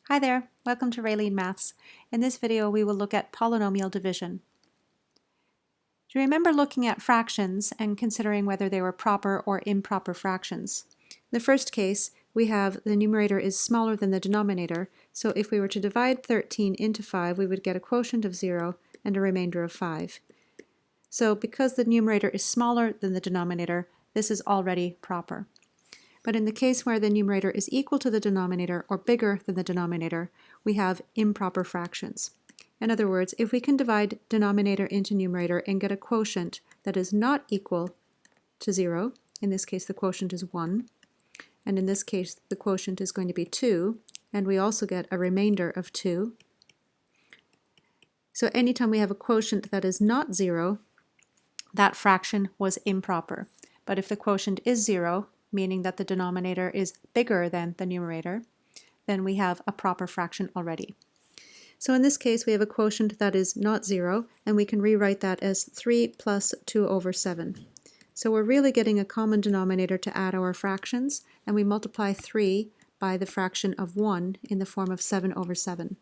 Hi there, welcome to Raylene Maths. In this video we will look at polynomial division. Do you remember looking at fractions and considering whether they were proper or improper fractions? In the first case, we have the numerator is smaller than the denominator, so if we were to divide 13 into 5, we would get a quotient of 0 and a remainder of 5. So because the numerator is smaller than the denominator, this is already proper. But in the case where the numerator is equal to the denominator or bigger than the denominator, we have improper fractions. In other words, if we can divide denominator into numerator and get a quotient that is not equal to 0, in this case the quotient is 1, and in this case the quotient is going to be 2, and we also get a remainder of 2. So anytime we have a quotient that is not 0, that fraction was improper. But if the quotient is 0, meaning that the denominator is bigger than the numerator, then we have a proper fraction already. So in this case we have a quotient that is not 0, and we can rewrite that as 3 plus 2 over 7. So we're really getting a common denominator to add our fractions, and we multiply 3 by the fraction of 1 in the form of 7 over 7.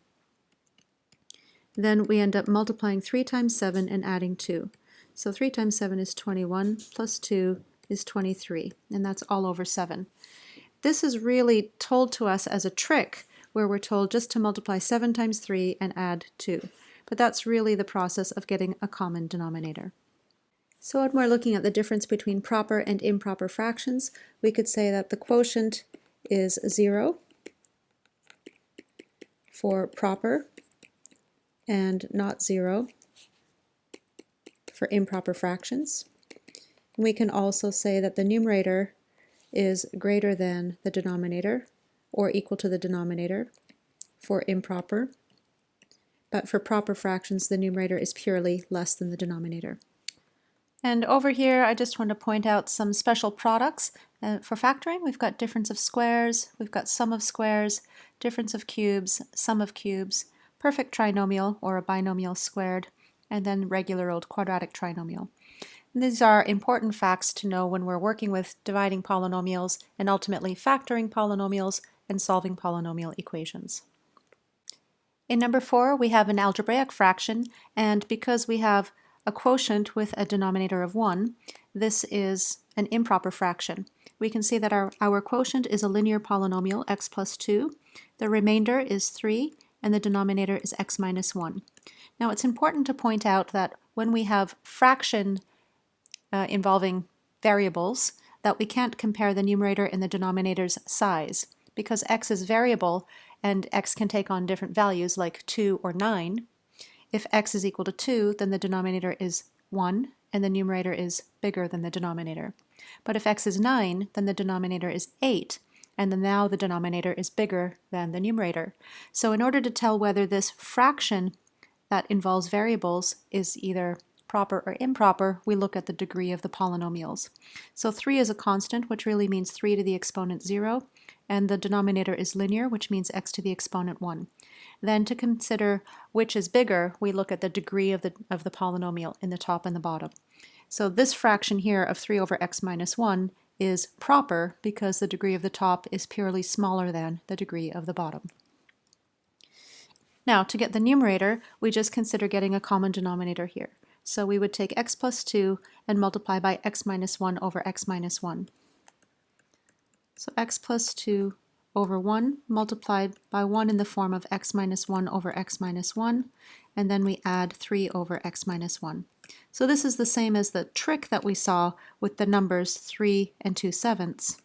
Then we end up multiplying 3 times 7 and adding 2. So 3 times 7 is 21, plus 2 is 23, and that's all over 7. This is really told to us as a trick, where we're told just to multiply 7 times 3 and add 2. But that's really the process of getting a common denominator. So when we're looking at the difference between proper and improper fractions, we could say that the quotient is 0 for proper and not 0 for improper fractions. We can also say that the numerator is greater than the denominator or equal to the denominator for improper, but for proper fractions the numerator is purely less than the denominator. And over here I just want to point out some special products. For factoring we've got difference of squares, we've got sum of squares, difference of cubes, sum of cubes, perfect trinomial or a binomial squared, and then regular old quadratic trinomial. These are important facts to know when we're working with dividing polynomials and ultimately factoring polynomials and solving polynomial equations. In number 4, we have an algebraic fraction, and because we have a quotient with a denominator of 1, this is an improper fraction. We can see that our quotient is a linear polynomial, x plus 2, the remainder is 3, and the denominator is x minus 1. Now it's important to point out that when we have fraction involving variables, that we can't compare the numerator and the denominator's size. Because x is variable and x can take on different values like 2 or 9, if x is equal to 2, then the denominator is 1 and the numerator is bigger than the denominator. But if x is 9, then the denominator is 8, and then now the denominator is bigger than the numerator. So in order to tell whether this fraction that involves variables is either proper or improper, we look at the degree of the polynomials. So 3 is a constant, which really means 3 to the exponent 0, and the denominator is linear, which means x to the exponent 1. Then to consider which is bigger, we look at the degree of the polynomial in the top and the bottom. So this fraction here of 3 over x minus 1 is proper because the degree of the top is purely smaller than the degree of the bottom. Now to get the numerator, we just consider getting a common denominator here. So we would take x plus 2 and multiply by x minus 1 over x minus 1. So x plus 2 over 1 multiplied by 1 in the form of x minus 1 over x minus 1, and then we add 3 over x minus 1. So this is the same as the trick that we saw with the numbers 3 and 2/7.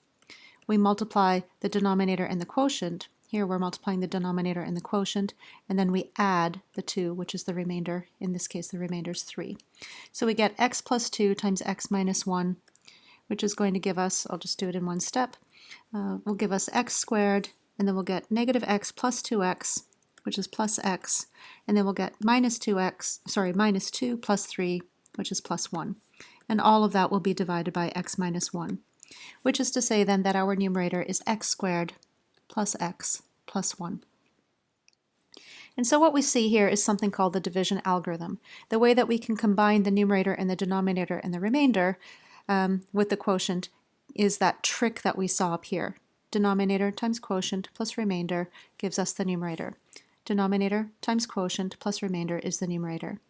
We multiply the denominator and the quotient. Here we're multiplying the denominator and the quotient, and then we add the 2, which is the remainder. In this case, the remainder is 3. So we get x plus 2 times x minus 1, which is going to give us, I'll just do it in one step, will give us x squared, and then we'll get negative x plus 2x, which is plus x, and then we'll get minus 2 plus 3, which is plus 1. And all of that will be divided by x minus 1, which is to say then that our numerator is x squared plus x plus 1. And so what we see here is something called the division algorithm. The way that we can combine the numerator and the denominator and the remainder with the quotient is that trick that we saw up here. denominator times quotient plus remainder gives us the numerator. Denominator times quotient plus remainder is the numerator.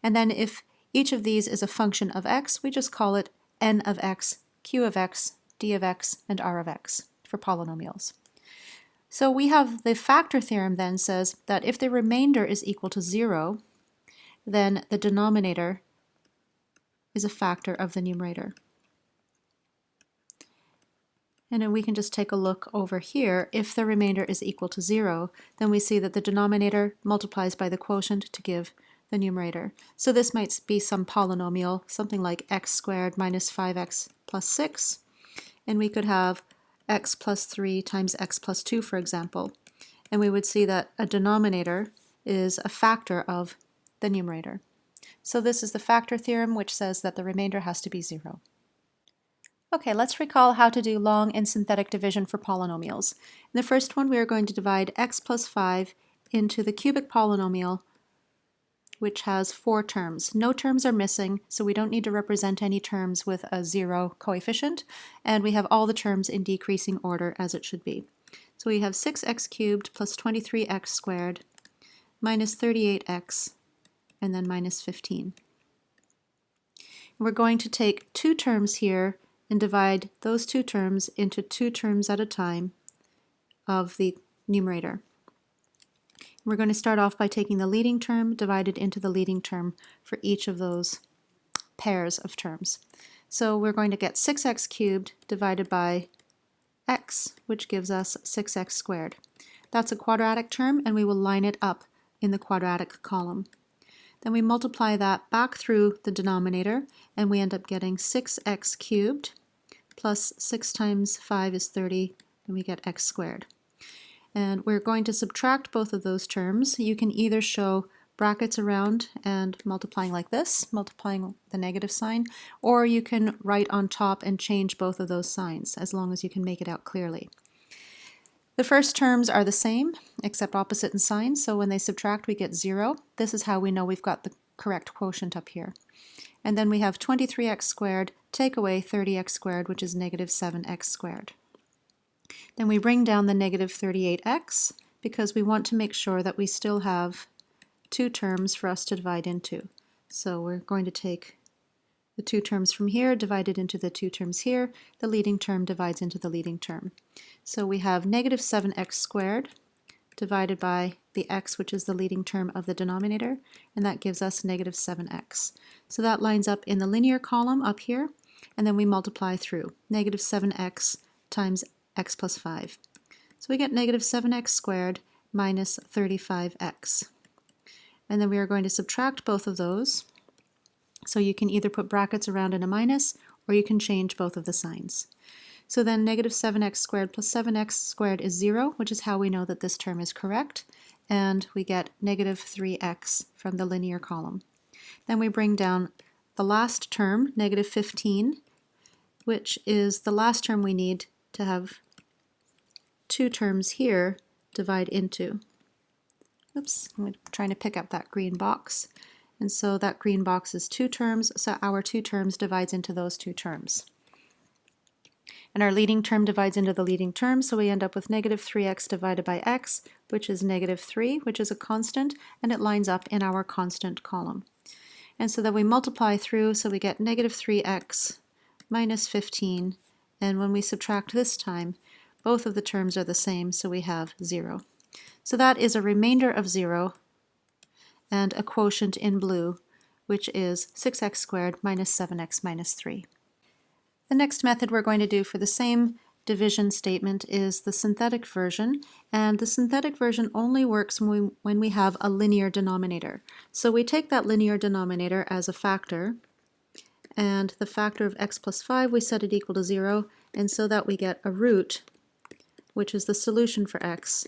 And then if each of these is a function of x, we just call it n of x, q of x, d of x, and r of x for polynomials. So we have the factor theorem then says that if the remainder is equal to 0, then the denominator is a factor of the numerator. And then we can just take a look over here. If the remainder is equal to 0, then we see that the denominator multiplies by the quotient to give the numerator. So this might be some polynomial, something like x squared minus 5x plus 6. And we could have x plus 3 times x plus 2, for example. And we would see that a denominator is a factor of the numerator. So this is the factor theorem, which says that the remainder has to be 0. Okay, let's recall how to do long and synthetic division for polynomials. In the first one, we are going to divide x plus 5 into the cubic polynomial, which has 4 terms. No terms are missing, so we don't need to represent any terms with a 0 coefficient, and we have all the terms in decreasing order as it should be. So we have 6x cubed plus 23x squared minus 38x, and then minus 15. We're going to take 2 terms here and divide those 2 terms into 2 terms at a time of the numerator. We're going to start off by taking the leading term divided into the leading term for each of those pairs of terms. So we're going to get 6x cubed divided by x, which gives us 6x squared. That's a quadratic term, and we will line it up in the quadratic column. Then we multiply that back through the denominator, and we end up getting 6x cubed plus 6 times 5 is 30, and we get x squared. And we're going to subtract both of those terms. You can either show brackets around and multiplying like this, multiplying the negative sign, or you can write on top and change both of those signs, as long as you can make it out clearly. The first terms are the same, except opposite in sign, so when they subtract we get 0. This is how we know we've got the correct quotient up here. And then we have 23x squared, take away 30x squared, which is negative 7x squared. Then we bring down the negative 38x, because we want to make sure that we still have 2 terms for us to divide into. So we're going to take the 2 terms from here, divide it into the 2 terms here. The leading term divides into the leading term. So we have negative 7x squared divided by the x, which is the leading term of the denominator, and that gives us negative 7x. So that lines up in the linear column up here, and then we multiply through. Negative 7x times x plus 5. So we get negative 7x squared minus 35x. And then we are going to subtract both of those. So you can either put brackets around and a minus, or you can change both of the signs. So then negative 7x squared plus 7x squared is 0, which is how we know that this term is correct. And we get negative 3x from the linear column. Then we bring down the last term, negative 15, which is the last term we need to have 2 terms here divide into. Oops, I'm trying to pick up that green box. And so that green box is 2 terms, so our 2 terms divides into those 2 terms. And our leading term divides into the leading term, so we end up with negative 3x divided by x, which is negative 3, which is a constant, and it lines up in our constant column. And so then we multiply through, so we get negative 3x minus 15, and when we subtract this time, both of the terms are the same, so we have 0. So that is a remainder of 0 and a quotient in blue, which is 6x squared minus 7x minus 3. The next method we're going to do for the same division statement is the synthetic version, and the synthetic version only works when we have a linear denominator. So we take that linear denominator as a factor, and the factor of x plus 5 we set it equal to 0, and so that we get a root, which is the solution for x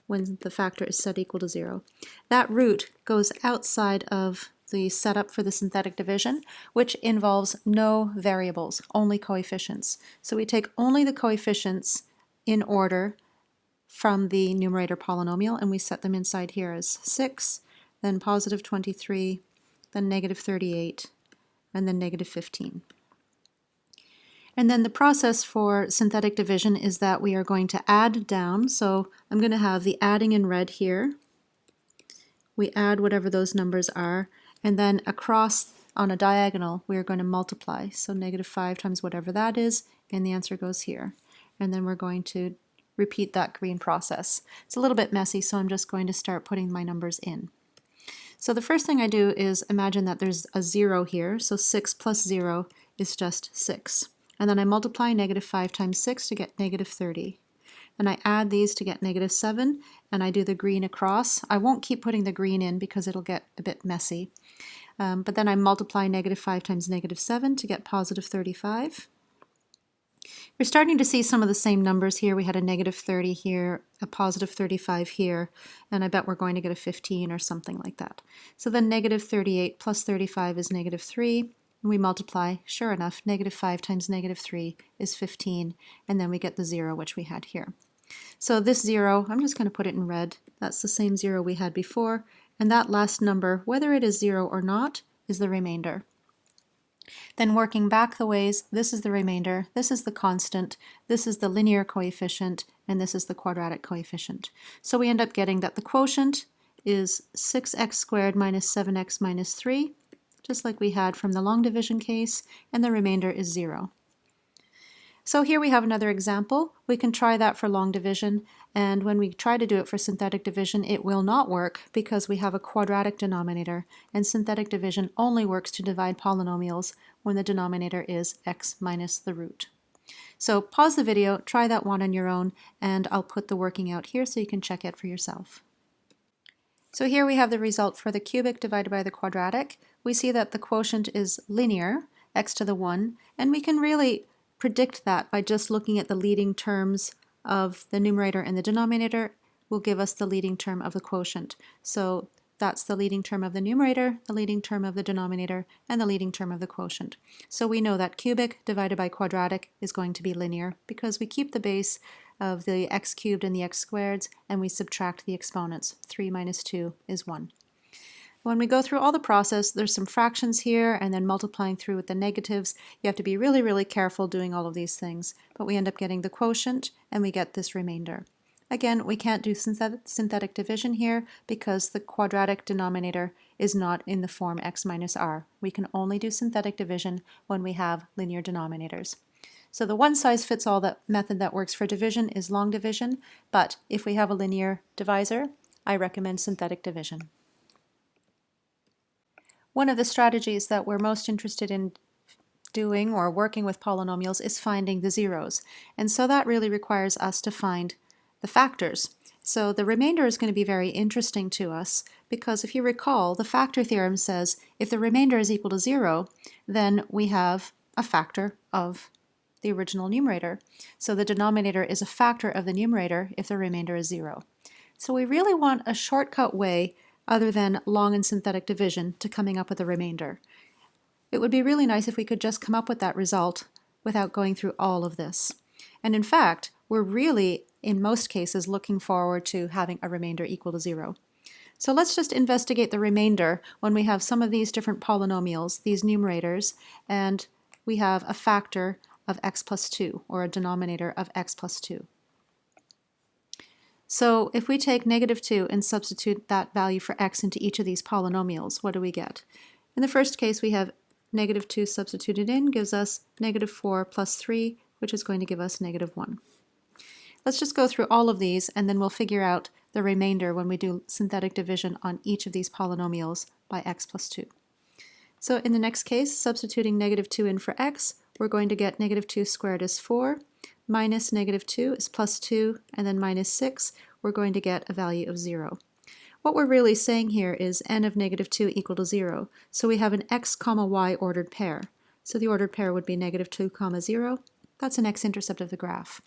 when the factor is set equal to 0. That root goes outside of the setup for the synthetic division, which involves no variables, only coefficients. So we take only the coefficients in order from the numerator polynomial, and we set them inside here as 6, then positive 23, then negative 38, and then negative 15. And then the process for synthetic division is that we are going to add down. So I'm going to have the adding in red here. We add whatever those numbers are, and then across on a diagonal we are going to multiply. So negative 5 times whatever that is, and the answer goes here. And then we're going to repeat that green process. It's a little bit messy, so I'm just going to start putting my numbers in. So the first thing I do is imagine that there's a 0 here, so 6 plus 0 is just 6. And then I multiply negative 5 times 6 to get negative 30. Then I add these to get negative 7, and I do the green across. I won't keep putting the green in because it'll get a bit messy. But then I multiply negative 5 times negative 7 to get positive 35. We're starting to see some of the same numbers here. We had a negative 30 here, a positive 35 here, and I bet we're going to get a 15 or something like that. So then negative 38 plus 35 is negative 3. And we multiply, sure enough, negative 5 times negative 3 is 15, and then we get the 0, which we had here. So this 0, I'm just going to put it in red. That's the same 0 we had before, and that last number, whether it is 0 or not, is the remainder. Then working back the ways, this is the remainder, this is the constant, this is the linear coefficient, and this is the quadratic coefficient. So we end up getting that the quotient is 6x squared minus 7x minus 3, just like we had from the long division case, and the remainder is 0. So here we have another example. We can try that for long division, and when we try to do it for synthetic division, it will not work because we have a quadratic denominator, and synthetic division only works to divide polynomials when the denominator is x minus the root. So pause the video, try that one on your own, and I'll put the working out here so you can check it for yourself. So here we have the result for the cubic divided by the quadratic. We see that the quotient is linear, x to the 1, and we can really predict that by just looking at the leading terms of the numerator and the denominator will give us the leading term of the quotient. So that's the leading term of the numerator, the leading term of the denominator, and the leading term of the quotient. So we know that cubic divided by quadratic is going to be linear because we keep the base of the x cubed and the x squareds, and we subtract the exponents. 3 minus 2 is 1. When we go through all the process, there's some fractions here and then multiplying through with the negatives. You have to be really, really careful doing all of these things, but we end up getting the quotient and we get this remainder. Again, we can't do synthetic division here because the quadratic denominator is not in the form x minus r. We can only do synthetic division when we have linear denominators. So the one-size-fits-all method that works for division is long division, but if we have a linear divisor, I recommend synthetic division. One of the strategies that we're most interested in doing or working with polynomials is finding the zeros. And so that really requires us to find the factors. So the remainder is going to be very interesting to us because if you recall, the factor theorem says if the remainder is equal to 0, then we have a factor of the original numerator. So the denominator is a factor of the numerator if the remainder is 0. So we really want a shortcut way other than long and synthetic division to coming up with a remainder. It would be really nice if we could just come up with that result without going through all of this. And in fact, we're really, in most cases, looking forward to having a remainder equal to 0. So let's just investigate the remainder when we have some of these different polynomials, these numerators, and we have a factor of x plus 2, or a denominator of x plus 2. So if we take negative 2 and substitute that value for x into each of these polynomials, what do we get? In the first case, we have negative 2 substituted in gives us negative 4 plus 3, which is going to give us negative 1. Let's just go through all of these, and then we'll figure out the remainder when we do synthetic division on each of these polynomials by x plus 2. So in the next case, substituting negative 2 in for x, we're going to get negative 2 squared is 4, minus negative 2 is plus 2, and then minus 6, we're going to get a value of 0. What we're really saying here is n of negative 2 equal to 0. So we have an x comma y ordered pair. So the ordered pair would be negative 2 comma 0. That's an x-intercept of the graph.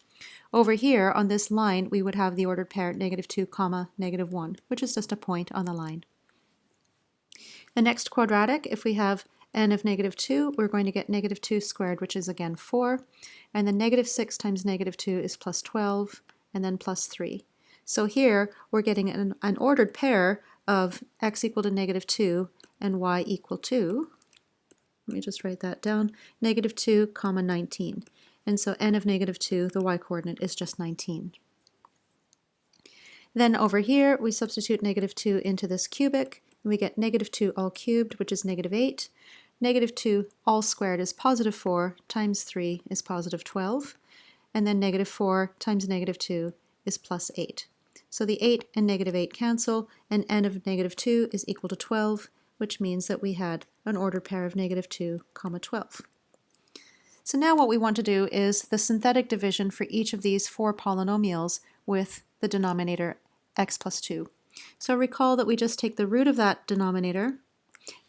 Over here on this line, we would have the ordered pair negative 2 comma negative 1, which is just a point on the line. The next quadratic, if we have n of negative 2, we're going to get negative 2 squared, which is again 4. And then negative 6 times negative 2 is plus 12, and then plus 3. So here we're getting an ordered pair of x equal to negative 2 and y equal to let me just write that down, negative 2, comma 19. And so n of negative 2, the y-coordinate, is just 19. Then over here, we substitute negative 2 into this cubic, and we get negative 2 all cubed, which is negative 8. Negative 2 all squared is positive 4 times 3 is positive 12. And then negative 4 times negative 2 is plus 8. So the 8 and negative 8 cancel, and n of negative 2 is equal to 12, which means that we had an ordered pair of negative 2, comma 12. So now what we want to do is the synthetic division for each of these 4 polynomials with the denominator x plus 2. So recall that we just take the root of that denominator.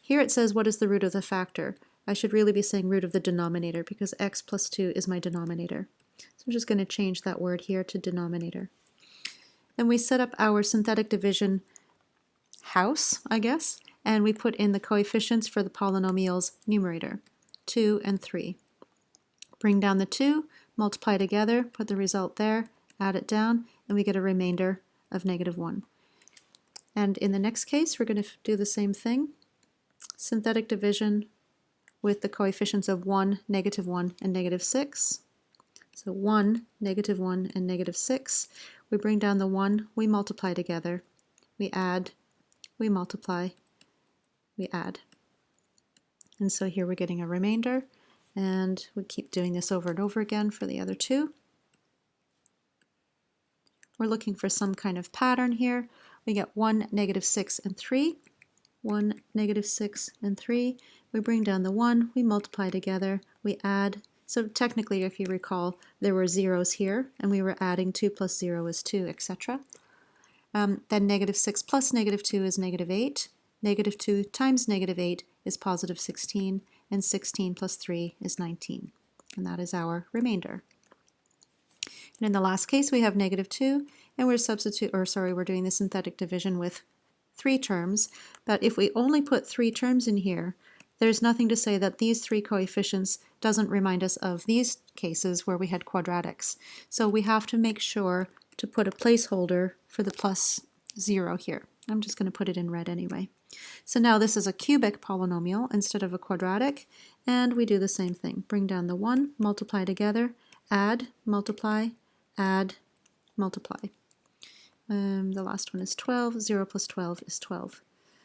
Here it says what is the root of the factor. I should really be saying root of the denominator because x plus 2 is my denominator. So I'm just going to change that word here to denominator. And we set up our synthetic division house, I guess, and we put in the coefficients for the polynomial's numerator, 2 and 3. Bring down the 2, multiply together, put the result there, add it down, and we get a remainder of negative 1. And in the next case, we're going to do the same thing. Synthetic division with the coefficients of 1, negative 1, and negative 6. So 1, negative 1, and negative 6. We bring down the 1, we multiply together. We add, we multiply, we add. And so here we're getting a remainder, and we keep doing this over and over again for the other 2. We're looking for some kind of pattern here. We get 1, negative 6, and 3. 1, negative 6, and 3. We bring down the 1, we multiply together, we add. So technically, if you recall, there were zeros here, and we were adding 2 plus 0 is 2, etc. Then negative 6 plus negative 2 is negative 8. Negative 2 times negative 8 is positive 16, and 16 plus 3 is 19. And that is our remainder. And in the last case, we have negative 2, and we're doing the synthetic division with 3 terms. But if we only put 3 terms in here, there's nothing to say that these 3 coefficients doesn't remind us of these cases where we had quadratics. So we have to make sure to put a placeholder for the plus 0 here. I'm just going to put it in red anyway. So now this is a cubic polynomial instead of a quadratic, and we do the same thing. Bring down the 1, multiply together, add, multiply, add, multiply. The last one is 12. 0 plus 12 is 12.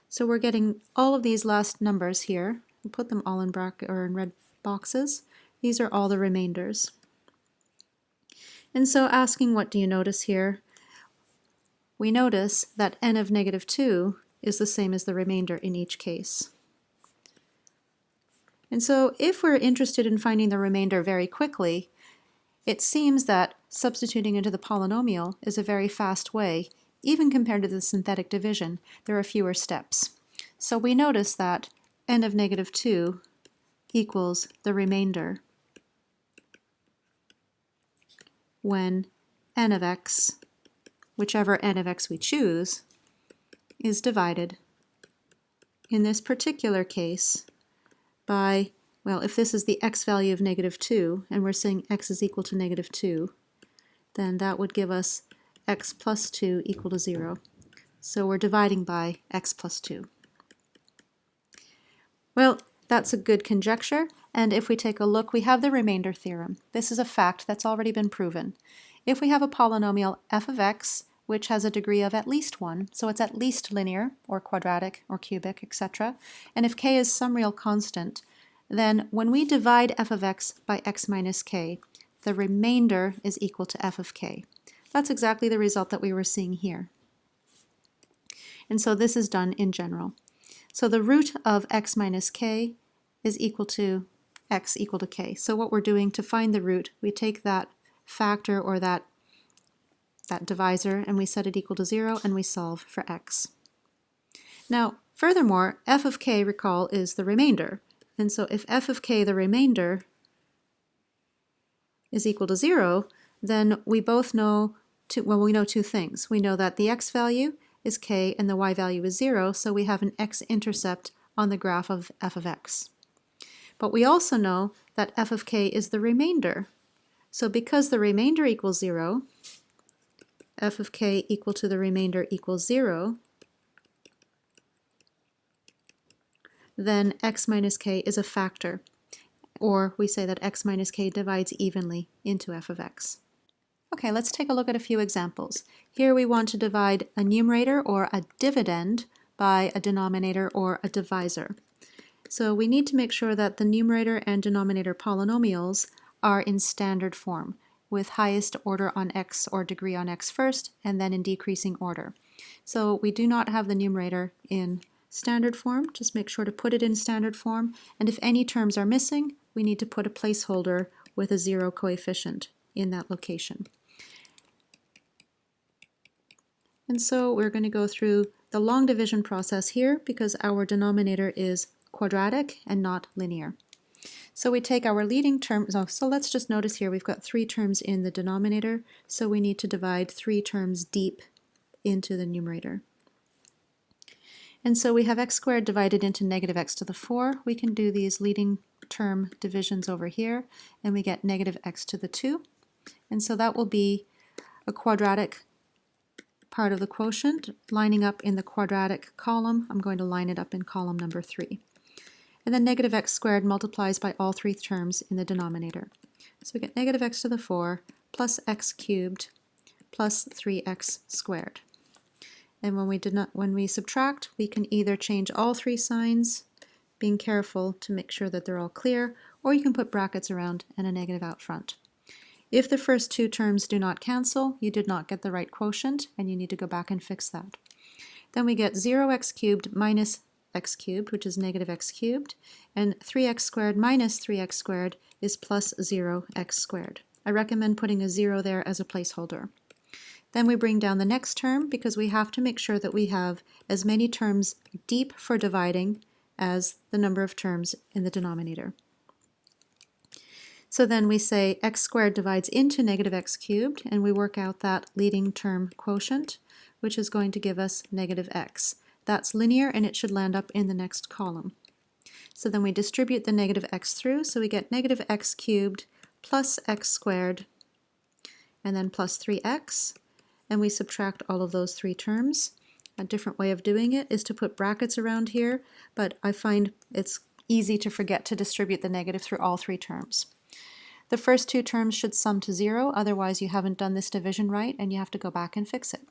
So we're getting all of these last numbers here. We'll put them all in bracket or in red boxes. These are all the remainders. And so asking what do you notice here? We notice that n of negative 2 is the same as the remainder in each case. And so if we're interested in finding the remainder very quickly, it seems that substituting into the polynomial is a very fast way. Even compared to the synthetic division, there are fewer steps. So we notice that n of negative 2 equals the remainder when n of x, whichever n of x we choose, is divided, in this particular case, by, well, if this is the x value of negative 2, and we're saying x is equal to negative 2, then that would give us x plus 2 equal to 0. So we're dividing by x plus 2. Well, that's a good conjecture, and if we take a look, we have the remainder theorem. This is a fact that's already been proven. If we have a polynomial f of x, which has a degree of at least 1, so it's at least linear, or quadratic, or cubic, etc., and if k is some real constant, then when we divide f of x by x minus k, the remainder is equal to f of k. That's exactly the result that we were seeing here. And so this is done in general. So the root of x minus k is equal to x equal to k. So what we're doing to find the root, we take that factor or that divisor and we set it equal to 0 and we solve for x. Now, furthermore, f of k, recall, is the remainder. And so if f of k, the remainder, is equal to 0, then we both know, we know 2 things. We know that the x value is k and the y value is 0, so we have an x-intercept on the graph of f of x. But we also know that f of k is the remainder. So because the remainder equals 0, f of k equal to the remainder equals 0, then x minus k is a factor, or we say that x minus k divides evenly into f of x. Okay, let's take a look at a few examples. Here we want to divide a numerator or a dividend by a denominator or a divisor. So we need to make sure that the numerator and denominator polynomials are in standard form, with highest order on x or degree on x first, and then in decreasing order. So we do not have the numerator in standard form. Just make sure to put it in standard form, and if any terms are missing, we need to put a placeholder with a 0 coefficient in that location. And so we're going to go through the long division process here because our denominator is quadratic and not linear. So we take our leading term, so let's just notice here we've got 3 terms in the denominator, so we need to divide 3 terms deep into the numerator. And so we have x squared divided into negative x to the 4. We can do these leading term divisions over here, and we get negative x to the 2. And so that will be a quadratic part of the quotient lining up in the quadratic column. I'm going to line it up in column number 3. And then negative x squared multiplies by all 3 terms in the denominator. So we get negative x to the 4 plus x cubed plus 3x squared. And when we subtract, we can either change all 3 signs, being careful to make sure that they're all clear, or you can put brackets around and a negative out front. If the first 2 terms do not cancel, you did not get the right quotient, and you need to go back and fix that. Then we get 0x cubed minus x cubed, which is negative x cubed, and 3x squared minus 3x squared is plus 0x squared. I recommend putting a 0 there as a placeholder. Then we bring down the next term because we have to make sure that we have as many terms deep for dividing as the number of terms in the denominator. So then we say x squared divides into negative x cubed, and we work out that leading term quotient, which is going to give us negative x. That's linear, and it should land up in the next column. So then we distribute the negative x through, so we get negative x cubed plus x squared, and then plus 3x, and we subtract all of those 3 terms. A different way of doing it is to put brackets around here, but I find it's easy to forget to distribute the negative through all 3 terms. The first 2 terms should sum to 0, otherwise you haven't done this division right and you have to go back and fix it.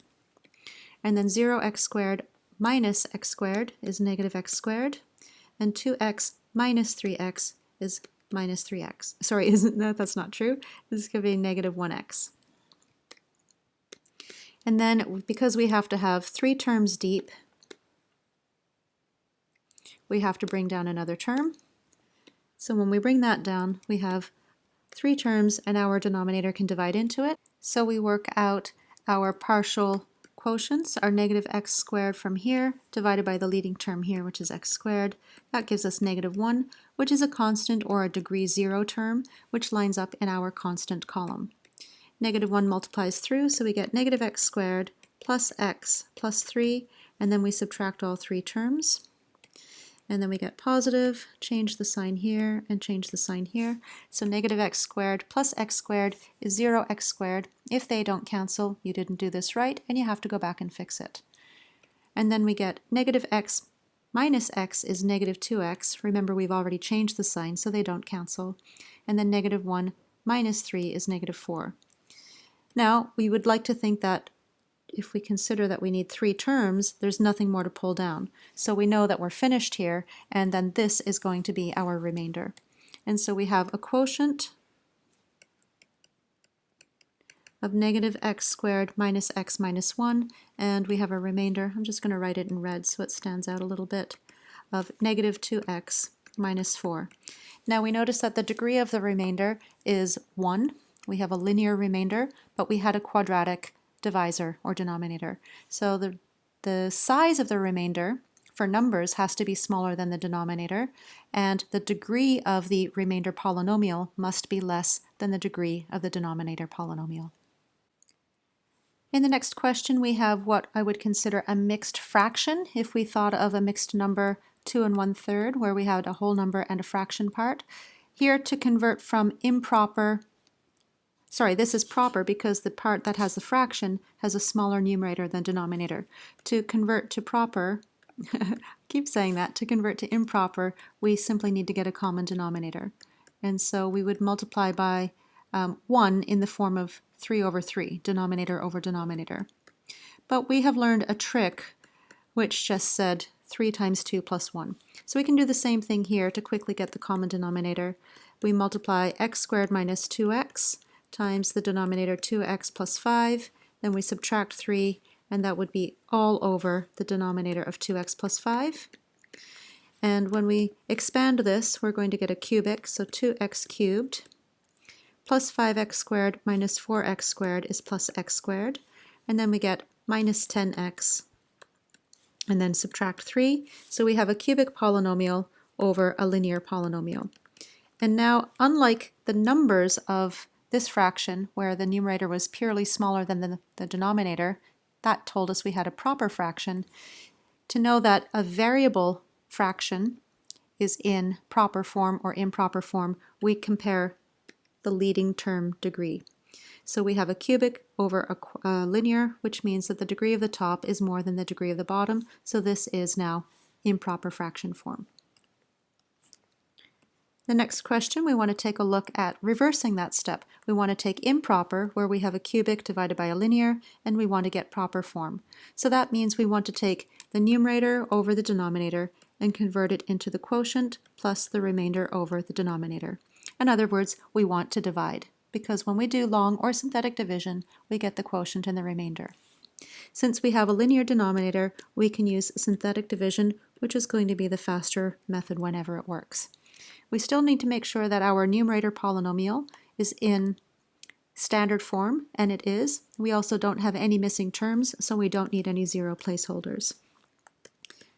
And then 0x squared minus x squared is negative x squared, and 2x minus 3x is minus 3x. Sorry, that's not true. This is going to be negative 1x. And then because we have to have 3 terms deep, we have to bring down another term. So when we bring that down, we have 3 terms and our denominator can divide into it. So we work out our partial quotients, our negative x squared from here divided by the leading term here, which is x squared. That gives us negative 1, which is a constant or a degree 0 term, which lines up in our constant column. Negative 1 multiplies through, so we get negative x squared plus x plus 3, and then we subtract all 3 terms. And then we get positive, change the sign here, and change the sign here. So negative x squared plus x squared is 0x squared. If they don't cancel, you didn't do this right, and you have to go back and fix it. And then we get negative x minus x is negative 2x. Remember, we've already changed the sign, so they don't cancel. And then negative 1 minus 3 is negative 4. Now, we would like to think that if we consider that we need 3 terms, there's nothing more to pull down. So we know that we're finished here, and then this is going to be our remainder. And so we have a quotient of negative x squared minus x minus 1, and we have a remainder, I'm just going to write it in red so it stands out a little bit, of negative 2x minus 4. Now we notice that the degree of the remainder is 1. We have a linear remainder, but we had a quadratic divisor or denominator. So the size of the remainder for numbers has to be smaller than the denominator, and the degree of the remainder polynomial must be less than the degree of the denominator polynomial. In the next question, we have what I would consider a mixed fraction if we thought of a mixed number 2 1/3, where we had a whole number and a fraction part. Here, to convert from improper, sorry, this is proper because the part that has the fraction has a smaller numerator than denominator. To convert to proper, keep saying that, to convert to improper, we simply need to get a common denominator. And so we would multiply by 1 in the form of 3 over 3, denominator over denominator. But we have learned a trick which just said 3 times 2 plus 1. So we can do the same thing here to quickly get the common denominator. We multiply x squared minus 2x times the denominator 2x plus 5, then we subtract 3, and that would be all over the denominator of 2x plus 5. And when we expand this, we're going to get a cubic, so 2x cubed plus 5x squared minus 4x squared is plus x squared. And then we get minus 10x, and then subtract 3. So we have a cubic polynomial over a linear polynomial. And now, unlike the numbers of this fraction, where the numerator was purely smaller than the denominator, that told us we had a proper fraction. To know that a variable fraction is in proper form or improper form, we compare the leading term degree. So we have a cubic over a linear, which means that the degree of the top is more than the degree of the bottom, so this is now improper fraction form. The next question, we want to take a look at reversing that step. We want to take improper, where we have a cubic divided by a linear, and we want to get proper form. So that means we want to take the numerator over the denominator and convert it into the quotient plus the remainder over the denominator. In other words, we want to divide, because when we do long or synthetic division, we get the quotient and the remainder. Since we have a linear denominator, we can use synthetic division, which is going to be the faster method whenever it works. We still need to make sure that our numerator polynomial is in standard form, and it is. We also don't have any missing terms, so we don't need any zero placeholders.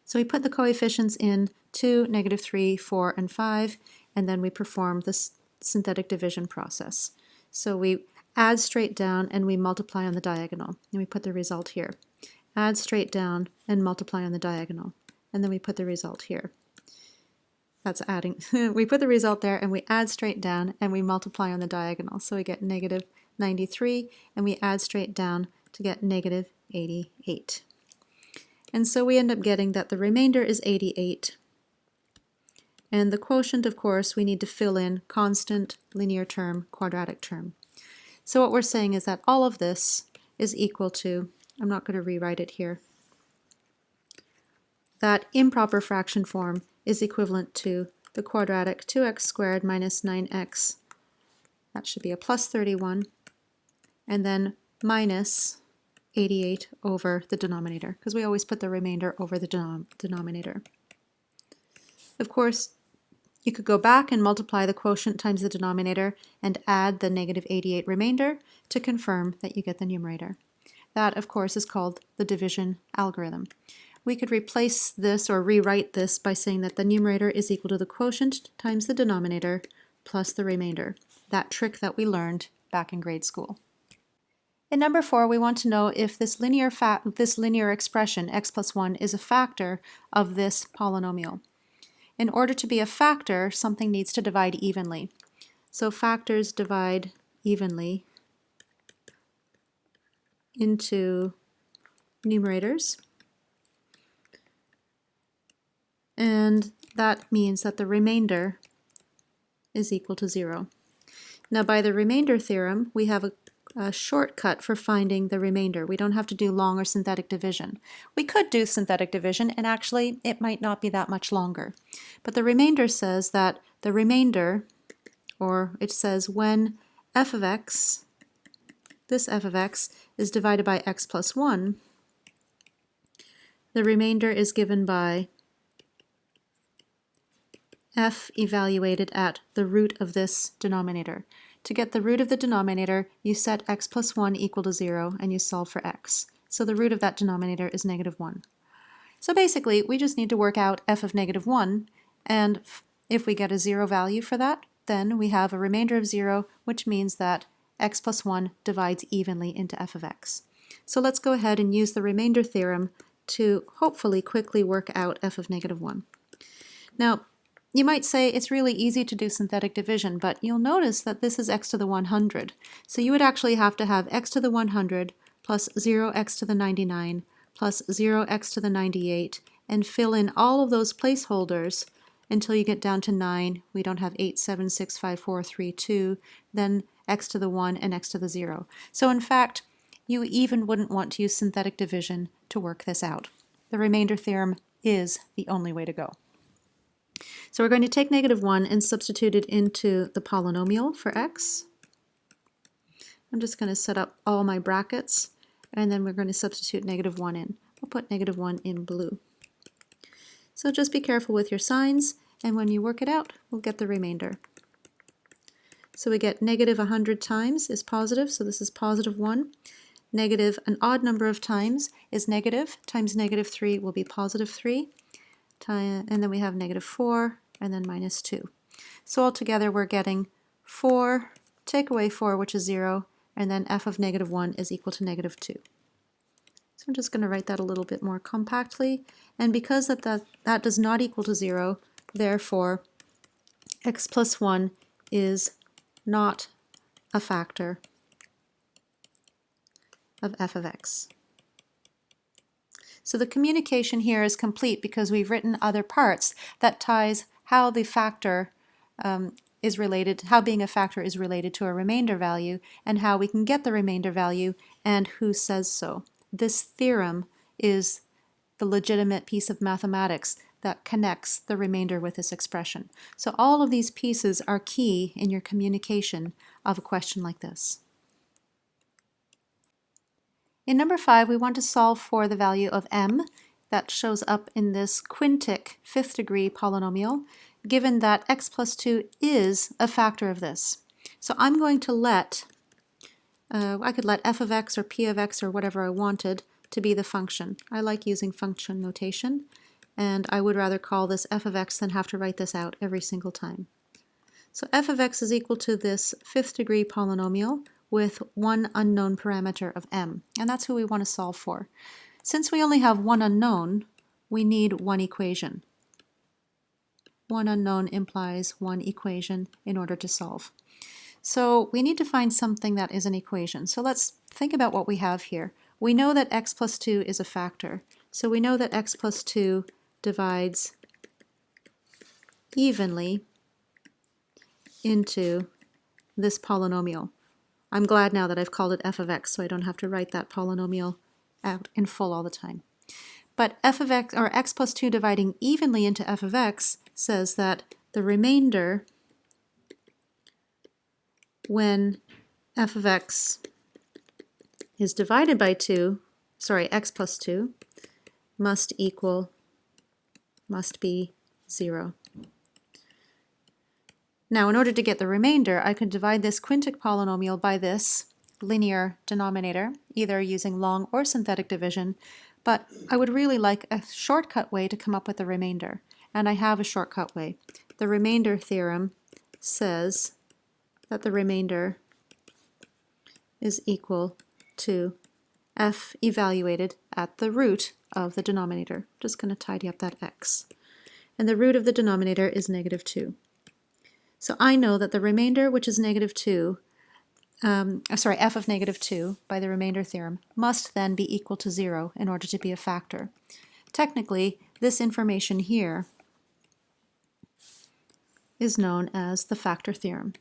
So we put the coefficients in 2, -3, 4, and 5, and then we perform this synthetic division process. So we add straight down and we multiply on the diagonal, and we put the result here. Add straight down and multiply on the diagonal, and then we put the result here. That's adding. We put the result there and we add straight down and we multiply on the diagonal. So we get -93, and we add straight down to get -88. And so we end up getting that the remainder is 88. And the quotient, of course, we need to fill in constant, linear term, quadratic term. So what we're saying is that all of this is equal to, I'm not going to rewrite it here, that improper fraction form is equivalent to the quadratic 2x squared minus 9x, that should be a plus 31, and then minus 88 over the denominator, because we always put the remainder over the denominator. Of course, you could go back and multiply the quotient times the denominator and add the -88 remainder to confirm that you get the numerator. That, of course, is called the division algorithm. We could replace this or rewrite this by saying that the numerator is equal to the quotient times the denominator plus the remainder, that trick that we learned back in grade school. In number 4, we want to know if this linear expression, x plus 1, is a factor of this polynomial. In order to be a factor, something needs to divide evenly. So factors divide evenly into numerators. And that means that the remainder is equal to 0. Now, by the remainder theorem, we have a shortcut for finding the remainder. We don't have to do long or synthetic division. We could do synthetic division, and actually it might not be that much longer. But the remainder says that the remainder, or it says when f of x, this f of x, is divided by x plus 1, the remainder is given by f evaluated at the root of this denominator. To get the root of the denominator, you set x plus 1 equal to 0 and you solve for x. So the root of that denominator is -1. So basically, we just need to work out f of -1, and if we get a 0 value for that, then we have a remainder of 0, which means that x plus 1 divides evenly into f of x. So let's go ahead and use the remainder theorem to hopefully quickly work out f of -1. Now, you might say it's really easy to do synthetic division, but you'll notice that this is x to the 100. So you would actually have to have x to the 100 plus 0x to the 99 plus 0x to the 98, and fill in all of those placeholders until you get down to 9. We don't have 8, 7, 6, 5, 4, 3, 2, then x to the 1 and x to the 0. So in fact, you even wouldn't want to use synthetic division to work this out. The remainder theorem is the only way to go. So we're going to take -1 and substitute it into the polynomial for x. I'm just going to set up all my brackets, and then we're going to substitute -1 in. We'll put -1 in blue. So just be careful with your signs, and when you work it out, we'll get the remainder. So we get -100 times is positive, so this is +1. Negative an odd number of times is negative, times -3 will be +3, and then we have -4, and then -2. So altogether we're getting 4, take away 4, which is 0, and then f of -1 is equal to -2. So I'm just going to write that a little bit more compactly, and because that does not equal to 0, therefore x plus 1 is not a factor of f of x. So the communication here is complete because we've written other parts that ties how the factor is related, how being a factor is related to a remainder value, and how we can get the remainder value, and who says so. This theorem is the legitimate piece of mathematics that connects the remainder with this expression. So all of these pieces are key in your communication of a question like this. In number 5, we want to solve for the value of m that shows up in this quintic 5th degree polynomial, given that x plus 2 is a factor of this. So I'm going to let, I could let f of x or p of x or whatever I wanted to be the function. I like using function notation, and I would rather call this f of x than have to write this out every single time. So f of x is equal to this 5th degree polynomial with one unknown parameter of m, and that's who we want to solve for. Since we only have one unknown, we need one equation. One unknown implies one equation in order to solve. So we need to find something that is an equation. So let's think about what we have here. We know that x plus 2 is a factor. So we know that x plus 2 divides evenly into this polynomial. I'm glad now that I've called it f of x, so I don't have to write that polynomial out in full all the time. But f of x, or x plus 2 dividing evenly into f of x, says that the remainder when f of x is divided by 2, x plus 2, must be 0. Now, in order to get the remainder, I could divide this quintic polynomial by this linear denominator, either using long or synthetic division, but I would really like a shortcut way to come up with the remainder, and I have a shortcut way. The remainder theorem says that the remainder is equal to f evaluated at the root of the denominator. I'm just going to tidy up that x. And the root of the denominator is -2. So I know that the remainder, which is -2, f of -2 by the remainder theorem, must then be equal to 0 in order to be a factor. Technically, this information here is known as the factor theorem.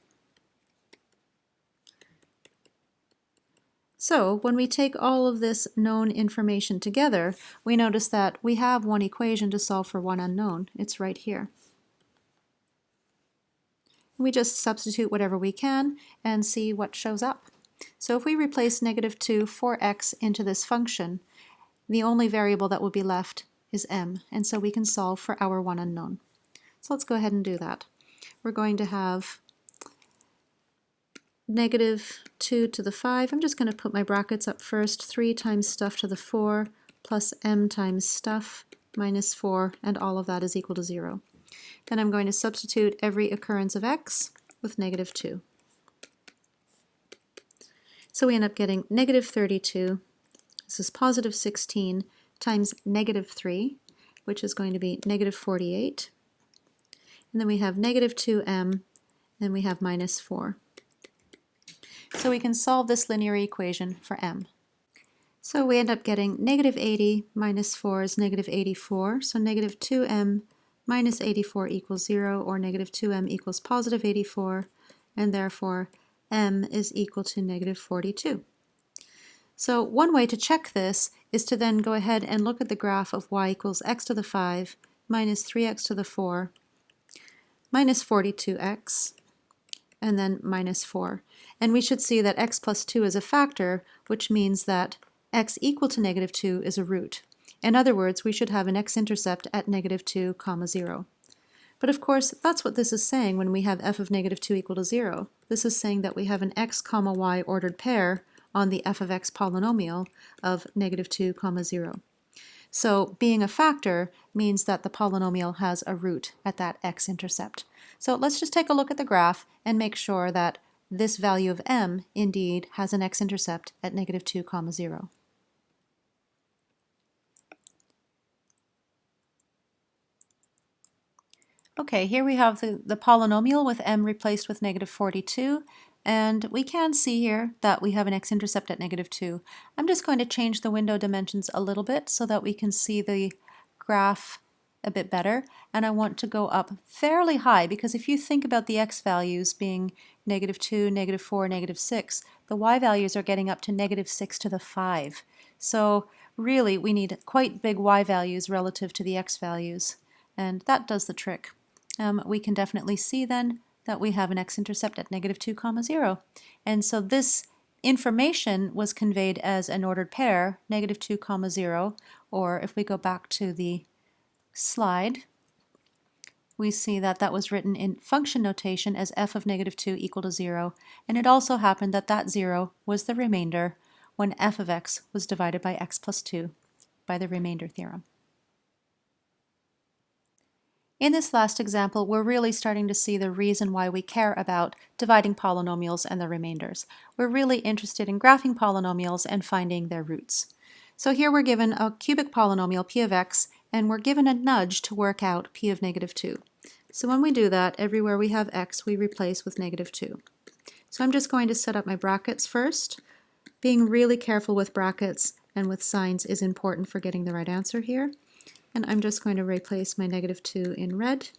So when we take all of this known information together, we notice that we have one equation to solve for one unknown. It's right here. We just substitute whatever we can and see what shows up. So if we replace -2 for x into this function, the only variable that will be left is m, and so we can solve for our one unknown. So let's go ahead and do that. We're going to have -2 to the 5. I'm just going to put my brackets up first. 3 times stuff to the 4 plus m times stuff minus 4, and all of that is equal to 0. Then I'm going to substitute every occurrence of x with -2. So we end up getting -32, this is +16, times -3, which is going to be -48. And then we have -2m, and we have -4. So we can solve this linear equation for m. So we end up getting negative 80 minus 4 is negative 84. So negative 2m minus 84 equals 0, or negative 2m equals positive 84, and therefore m is equal to negative 42. So one way to check this is to then go ahead and look at the graph of y equals x to the 5 minus 3x to the 4 minus 42x, and then minus 4. And we should see that x plus 2 is a factor, which means that x equal to negative 2 is a root. In other words, we should have an x-intercept at negative 2, 0. But of course, that's what this is saying when we have f of negative 2 equal to 0. This is saying that we have an x, y ordered pair on the f of x polynomial of negative 2, 0. So being a factor means that the polynomial has a root at that x-intercept. So let's just take a look at the graph and make sure that this value of m indeed has an x-intercept at negative 2, 0. Okay, here we have the polynomial with m replaced with negative 42, and we can see here that we have an x-intercept at negative 2. I'm just going to change the window dimensions a little bit so that we can see the graph a bit better, and I want to go up fairly high, because if you think about the x values being negative 2, negative 4, negative 6, the y values are getting up to negative 6 to the 5. So really we need quite big y values relative to the x values, and that does the trick. We can definitely see then that we have an x-intercept at negative 2, 0. And so this information was conveyed as an ordered pair, negative 2, 0, or if we go back to the slide, we see that that was written in function notation as f of negative 2 equal to 0, and it also happened that that 0 was the remainder when f of x was divided by x plus 2 by the remainder theorem. In this last example, we're really starting to see the reason why we care about dividing polynomials and the remainders. We're really interested in graphing polynomials and finding their roots. So here we're given a cubic polynomial p of x, and we're given a nudge to work out p of negative 2. So when we do that, everywhere we have x, we replace with negative 2. So I'm just going to set up my brackets first. Being really careful with brackets and with signs is important for getting the right answer here. And I'm just going to replace my negative 2 in red,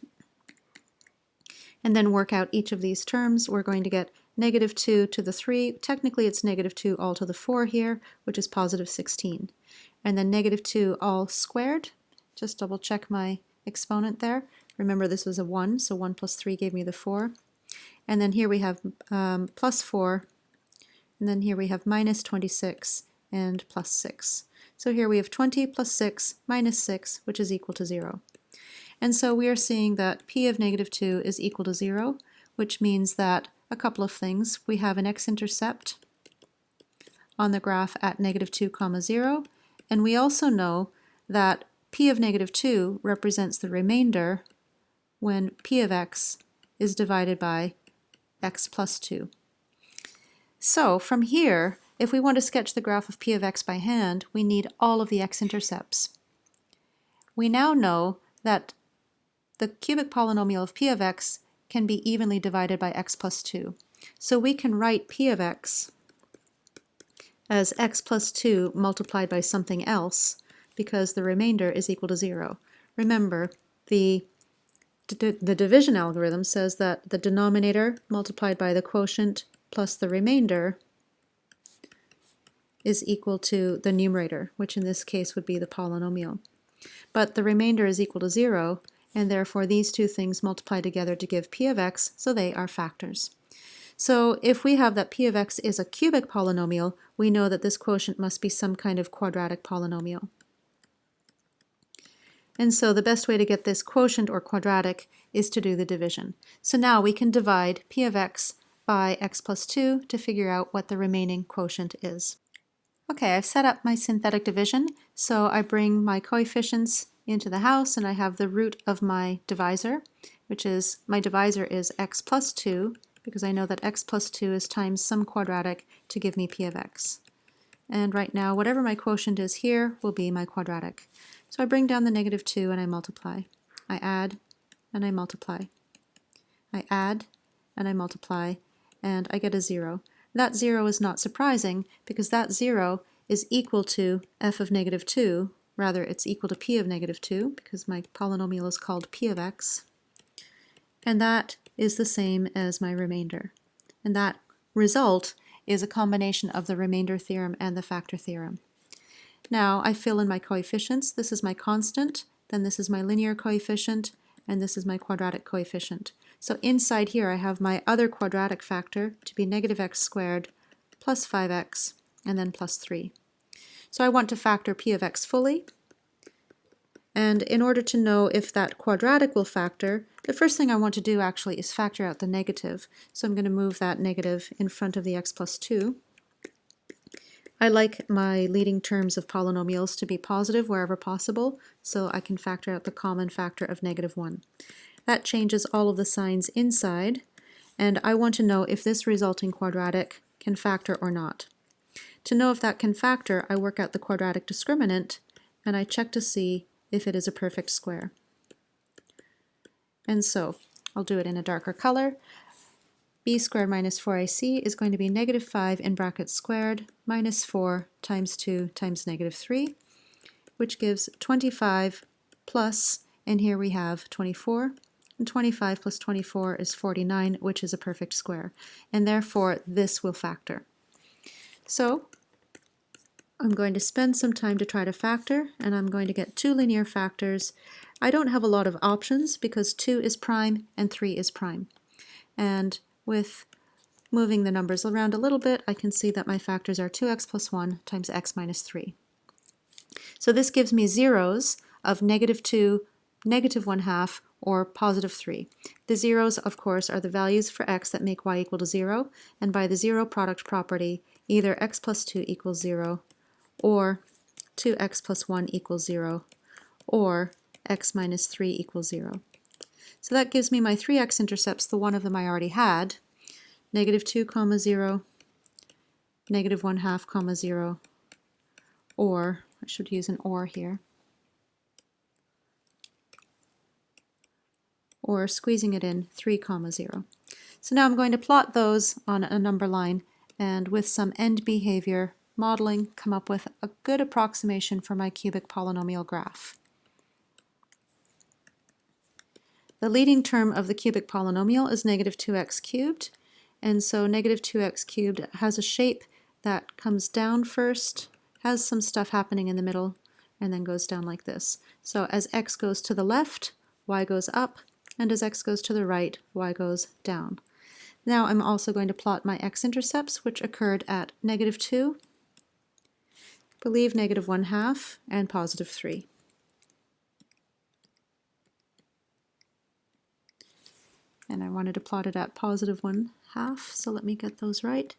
and then work out each of these terms. We're going to get negative 2 to the 3. Technically it's negative 2 all to the 4 here, which is positive 16. And then negative 2 all squared. Just double check my exponent there. Remember this was a 1, so 1 plus 3 gave me the 4. And then here we have plus 4, and then here we have minus 26 and plus 6. So here we have 20 plus 6 minus 6, which is equal to 0. And so we are seeing that p of negative 2 is equal to 0, which means that a couple of things. We have an x-intercept on the graph at negative 2, 0, and we also know that p of negative 2 represents the remainder when p of x is divided by x plus 2. So from here, if we want to sketch the graph of p of x by hand, we need all of the x-intercepts. We now know that the cubic polynomial of p of x can be evenly divided by x plus 2. So we can write p of x as x plus 2 multiplied by something else, because the remainder is equal to 0. Remember, the division algorithm says that the denominator multiplied by the quotient plus the remainder is equal to the numerator, which in this case would be the polynomial. But the remainder is equal to 0, and therefore these two things multiply together to give p of x, so they are factors. So if we have that p of x is a cubic polynomial, we know that this quotient must be some kind of quadratic polynomial. And so the best way to get this quotient or quadratic is to do the division. So now we can divide p of x by x plus 2 to figure out what the remaining quotient is. Okay, I've set up my synthetic division, so I bring my coefficients into the house, and I have the root of my divisor, which is, my divisor is x plus 2, because I know that x plus 2 is times some quadratic to give me p of x. And right now, whatever my quotient is here will be my quadratic. So I bring down the negative 2 and I multiply. I add and I multiply. I add and I multiply, and I get a 0. That 0 is not surprising, because that 0 is equal to f of negative 2, rather it's equal to p of negative 2 because my polynomial is called p of x, and that is the same as my remainder. And that result is a combination of the remainder theorem and the factor theorem. Now I fill in my coefficients. This is my constant, then this is my linear coefficient, and this is my quadratic coefficient. So inside here I have my other quadratic factor to be negative x squared plus 5x and then plus 3. So I want to factor p of x fully, and in order to know if that quadratic will factor, the first thing I want to do actually is factor out the negative. So I'm going to move that negative in front of the x plus 2. I like my leading terms of polynomials to be positive wherever possible, so I can factor out the common factor of negative 1. That changes all of the signs inside, and I want to know if this resulting quadratic can factor or not. To know if that can factor, I work out the quadratic discriminant, and I check to see if it is a perfect square. And so, I'll do it in a darker color. b squared minus 4ac is going to be negative 5 in brackets squared minus 4 times 2 times negative 3, which gives 25 plus, and here we have 24, and 25 plus 24 is 49, which is a perfect square, and therefore this will factor. So I'm going to spend some time to try to factor, and I'm going to get two linear factors. I don't have a lot of options because 2 is prime and 3 is prime. And with moving the numbers around a little bit, I can see that my factors are 2x plus 1 times x minus 3. So this gives me zeros of negative 2, negative 1/2, or positive 3. The zeros, of course, are the values for x that make y equal to 0, and by the zero product property, either x plus 2 equals 0, or 2x plus 1 equals 0, or x minus 3 equals 0. So that gives me my three x-intercepts, the one of them I already had, negative 2, 0, negative 1/2, 0, or, I should use an or here, or squeezing it in 3, 0. So now I'm going to plot those on a number line, and with some end behavior modeling, come up with a good approximation for my cubic polynomial graph. The leading term of the cubic polynomial is negative 2x cubed, and so negative 2x cubed has a shape that comes down first, has some stuff happening in the middle, and then goes down like this. So as x goes to the left, y goes up, and as x goes to the right, y goes down. Now I'm also going to plot my x-intercepts, which occurred at negative 2, believe negative 1/2, and positive 3. And I wanted to plot it at positive 1/2, so let me get those right.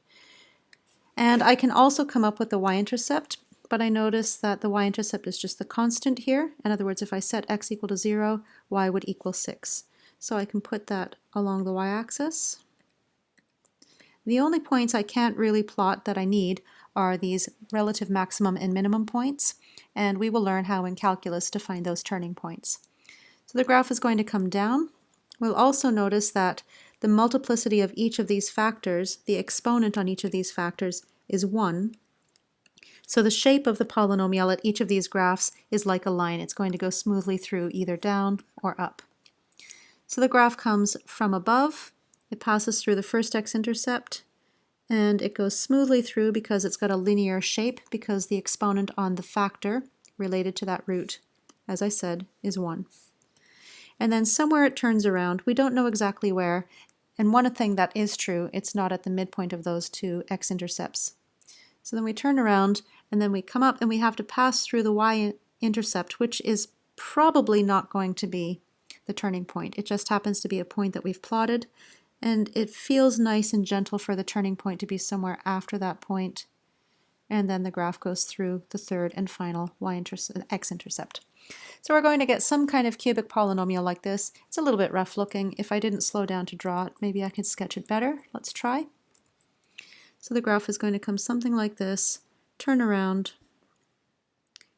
And I can also come up with the y-intercept, but I notice that the y-intercept is just the constant here. In other words, if I set x equal to 0, y would equal 6. So I can put that along the y-axis. The only points I can't really plot that I need are these relative maximum and minimum points, and we will learn how in calculus to find those turning points. So the graph is going to come down. We'll also notice that the multiplicity of each of these factors, the exponent on each of these factors, is 1. So the shape of the polynomial at each of these graphs is like a line. It's going to go smoothly through either down or up. So the graph comes from above, it passes through the first x-intercept, and it goes smoothly through because it's got a linear shape, because the exponent on the factor related to that root, as I said, is 1. And then somewhere it turns around. We don't know exactly where, and one thing that is true, it's not at the midpoint of those two x-intercepts. So then we turn around, and then we come up, and we have to pass through the y-intercept, which is probably not going to be the turning point. It just happens to be a point that we've plotted, and it feels nice and gentle for the turning point to be somewhere after that point, and then the graph goes through the third and final x-intercept. So we're going to get some kind of cubic polynomial like this. It's a little bit rough looking. If I didn't slow down to draw it, maybe I could sketch it better. Let's try. So the graph is going to come something like this, turn around,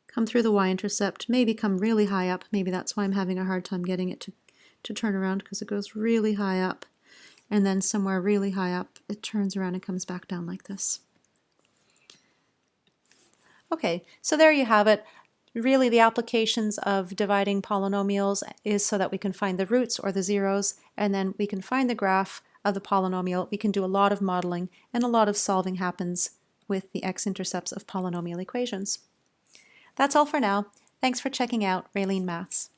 come through the y-intercept, maybe come really high up. Maybe that's why I'm having a hard time getting it to turn around, because it goes really high up, and then somewhere really high up it turns around and comes back down like this. Okay, so there you have it. Really, the applications of dividing polynomials is so that we can find the roots or the zeros, and then we can find the graph of the polynomial. We can do a lot of modeling, and a lot of solving happens with the x-intercepts of polynomial equations. That's all for now. Thanks for checking out Raylene Maths.